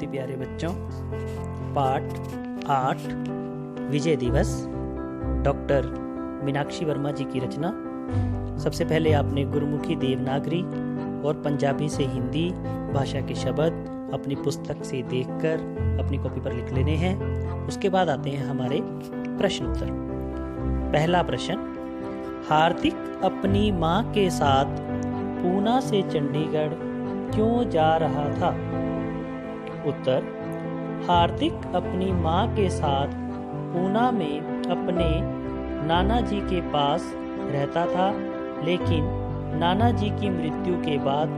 बहुत ही प्यारे बच्चों, पाठ 8 विजय दिवस डॉक्टर मीनाक्षी वर्मा जी की रचना। सबसे पहले आपने गुरुमुखी देवनागरी और पंजाबी से हिंदी भाषा के शब्द अपनी पुस्तक से देखकर अपनी कॉपी पर लिख लेने हैं। उसके बाद आते हैं हमारे प्रश्न उत्तर। पहला प्रश्न, हार्दिक अपनी मां के साथ पूना से चंडीगढ़ क्यों जा रहा था? उत्तर, हार्दिक अपनी मां के साथ पूना में अपने नाना जी के पास रहता था, लेकिन नाना जी की मृत्यु के बाद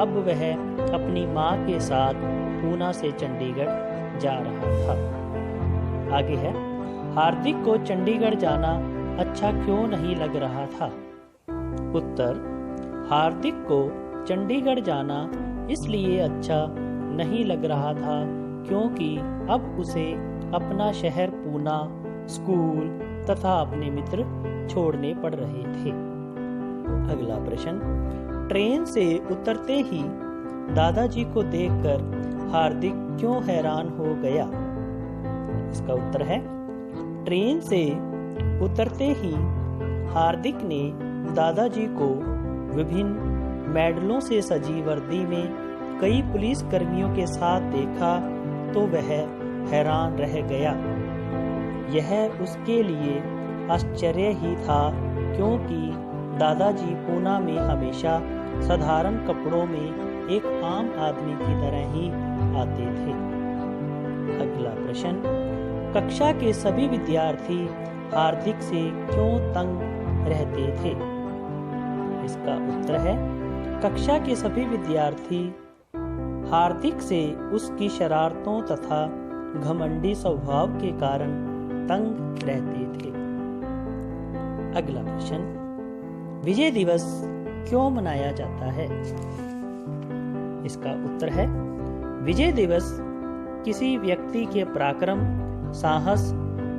अब वह अपनी मां के साथ पूना से चंडीगढ़ जा रहा था। आगे है, हार्दिक को चंडीगढ़ जाना अच्छा क्यों नहीं लग रहा था? उत्तर, हार्दिक को चंडीगढ़ जाना इसलिए अच्छा नहीं लग रहा था क्योंकि अब उसे अपना शहर पूना, स्कूल तथा अपने मित्र छोड़ने पड़ रहे थे। अगला प्रश्न, ट्रेन से उतरते ही दादाजी को देखकर हार्दिक क्यों हैरान हो गया? इसका उत्तर है, ट्रेन से उतरते ही हार्दिक ने दादाजी को विभिन्न मेडलों से सजी वर्दी में कई पुलिस कर्मियों के साथ देखा तो वह हैरान रह गया। यह उसके लिए आश्चर्य ही था क्योंकि दादाजी पूना में हमेशा साधारण कपड़ों में एक आम आदमी की तरह ही आते थे। अगला प्रश्न, कक्षा के सभी विद्यार्थी हार्दिक से क्यों तंग रहते थे? इसका उत्तर है, कक्षा के सभी विद्यार्थी हार्दिक से उसकी शरारतों तथा घमंडी स्वभाव के कारण तंग रहते थे। अगला प्रश्न, विजय दिवस क्यों मनाया जाता है? इसका उत्तर है, विजय दिवस किसी व्यक्ति के पराक्रम, साहस,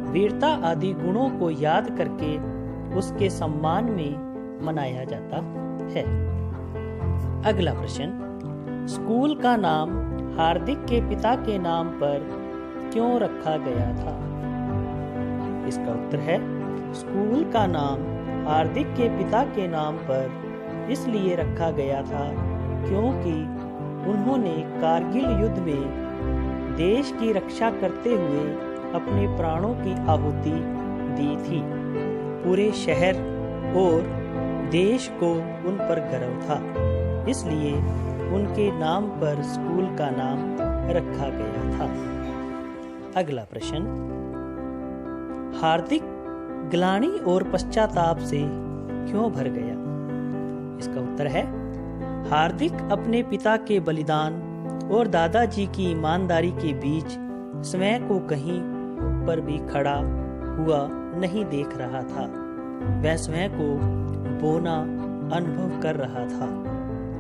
वीरता आदि गुणों को याद करके उसके सम्मान में मनाया जाता है। अगला प्रश्न, स्कूल का नाम हार्दिक के पिता के नाम पर क्यों रखा गया था? इसका उत्तर है, स्कूल का नाम हार्दिक के पिता के नाम पर इसलिए रखा गया था क्योंकि उन्होंने कारगिल युद्ध में देश की रक्षा करते हुए अपने प्राणों की आहुति दी थी। पूरे शहर और देश को उन पर गर्व था, इसलिए उनके नाम पर स्कूल का नाम रखा गया था। अगला प्रश्न, हार्दिक ग्लानि और पश्चाताप से क्यों भर गया? इसका उत्तर है, हार्दिक अपने पिता के बलिदान और दादाजी की ईमानदारी के बीच स्वयं को कहीं पर भी खड़ा हुआ नहीं देख रहा था। वह स्वयं को बोना अनुभव कर रहा था।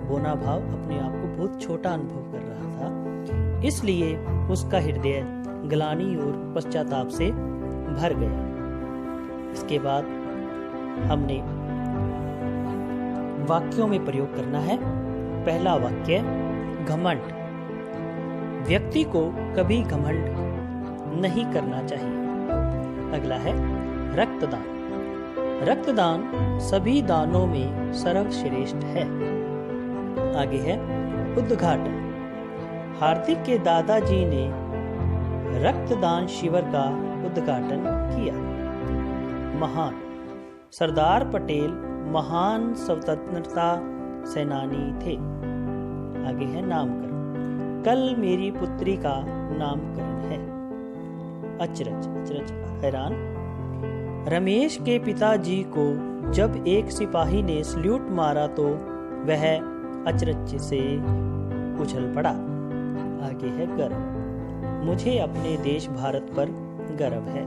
बोना भाव अपने आप को बहुत छोटा अनुभव कर रहा था, इसलिए उसका हृदय ग्लानि और पश्चाताप से भर गया। इसके बाद हमने वाक्यों में प्रयोग करना है। पहला वाक्य, घमंड। व्यक्ति को कभी घमंड नहीं करना चाहिए। अगला है रक्तदान। रक्तदान सभी दानों में सर्वश्रेष्ठ है। आगे है उद्घाटन। हार्दिक के दादाजी ने रक्तदान शिविर का उद्घाटन किया। महान। सरदार पटेल महान स्वतंत्रता सेनानी थे। आगे है नामकरण। कल मेरी पुत्री का नामकरण है। अचरज। अचरज हैरान। रमेश के पिताजी को जब एक सिपाही ने सल्यूट मारा तो वह अचरज से उछल पड़ा। आगे है गर्व। मुझे अपने देश भारत पर गर्व है।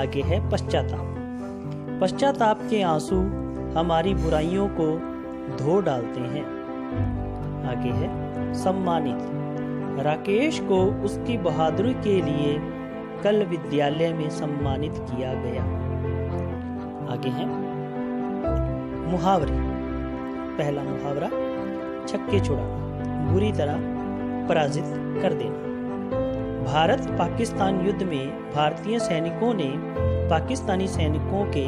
आगे है पश्चाताप। पश्चाताप के आंसू हमारी बुराइयों को धो डालते हैं। आगे है सम्मानित। राकेश को उसकी बहादुरी के लिए कल विद्यालय में सम्मानित किया गया। आगे है मुहावरे। पहला मुहावरा, छक्के छुड़ाना। बुरी तरह पराजित कर देना। भारत पाकिस्तान युद्ध में भारतीय सैनिकों ने पाकिस्तानी सैनिकों के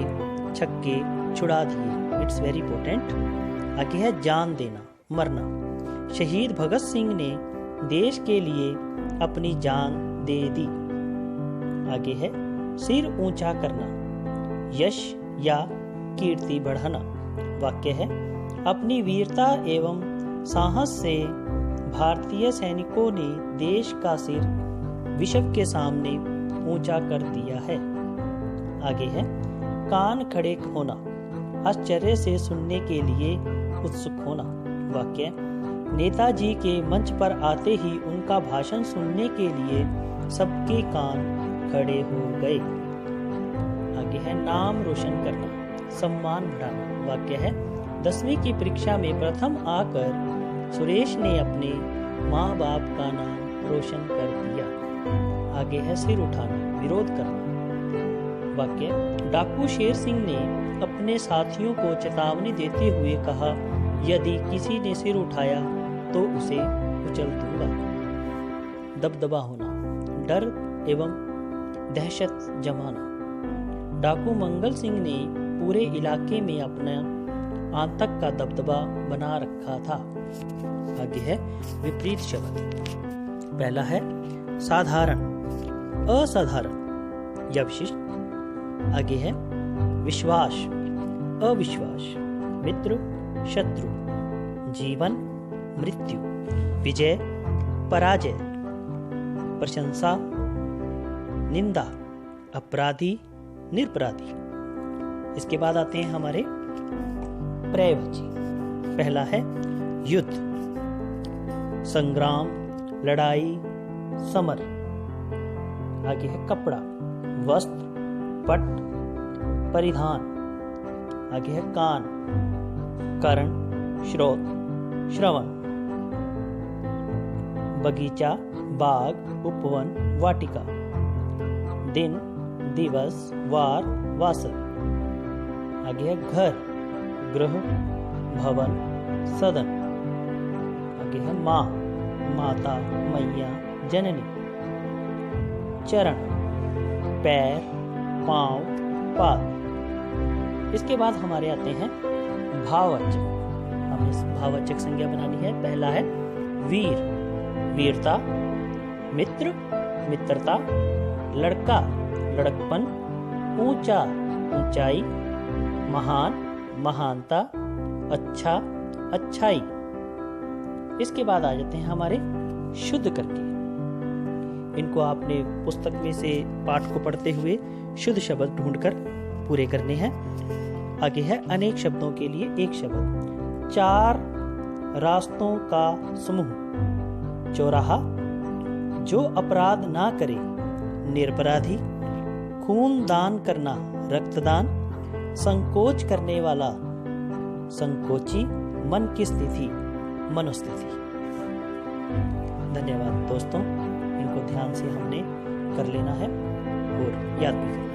छक्के छुड़ा दिए। It's very important. आगे है जान देना, मरना। शहीद भगत सिंह ने देश के लिए अपनी जान दे दी। आगे है सिर ऊंचा करना, यश या कीर्ति बढ़ाना। वाक्य है अपनी वीरता एवं साहस से भारतीय सैनिकों ने देश का सिर विश्व के सामने ऊंचा कर दिया है। आगे है कान खड़े होना, आश्चर्य से सुनने के लिए उत्सुक होना। वाक्य नेताजी के मंच पर आते ही उनका भाषण सुनने के लिए सबके कान खड़े हो गए। आगे है नाम रोशन करना, सम्मान बढ़ाना। वाक्य है 10वीं की परीक्षा में प्रथम आकर सुरेश ने अपने माँ बाप का नाम रोशन कर दिया। आगे है सिर उठाना, विरोध करना। वाक्य डाकू शेर सिंह ने अपने साथियों को चेतावनी देते हुए कहा, यदि किसी ने सिर उठाया तो उसे कुचल दूंगा। दबदबा होना, डर एवं दहशत जमाना। डाकू मंगल सिंह ने पूरे इलाके में अपना आतंक का दबदबा बना रखा था। आगे है विपरीत शब्द। पहला है साधारण, असाधारण या विशिष्ट। आगे है विश्वास, अविश्वास, मित्र, शत्रु, जीवन, मृत्यु, विजय, पराजय, प्रशंसा, निंदा, अपराधी, निरपराधी। इसके बाद आते हैं हमारे पर्यायवाची। पहला है युद्ध, संग्राम, लड़ाई, समर। आगे है कपड़ा, वस्त्र, पट, परिधान। आगे है कान, कर्ण, श्रोत, श्रवण। बगीचा, बाग, उपवन, वाटिका। दिन, दिवस, वार, वासर। आगे है घर, गृह, भवन, सदन। आगे है माँ, माता, मैया, जननी। चरण, पैर, पांव, पाद। इसके बाद हमारे आते हैं भाववाचक। हमें इस भाववाचक संज्ञा बनानी है। पहला है वीर, वीरता, मित्र, मित्रता, लड़का, लड़कपन, ऊंचा, ऊंचाई, महान, महानता, अच्छा, अच्छाई। इसके बाद आ जाते हैं हमारे शुद्ध करके। इनको आपने पुस्तक में से पाठ को पढ़ते हुए शुद्ध शब्द ढूंढकर पूरे करने हैं। आगे है अनेक शब्दों के लिए एक शब्द। 4 रास्तों का समूह, चौराहा, जो अपराध ना करे, निरपराधी, खून दान करना, रक्तदान, संकोच करने वाला, संकोची, मन की स्थिति, मनोस्थिति। धन्यवाद दोस्तों, इनको ध्यान से हमने कर लेना है और याद भी करना है।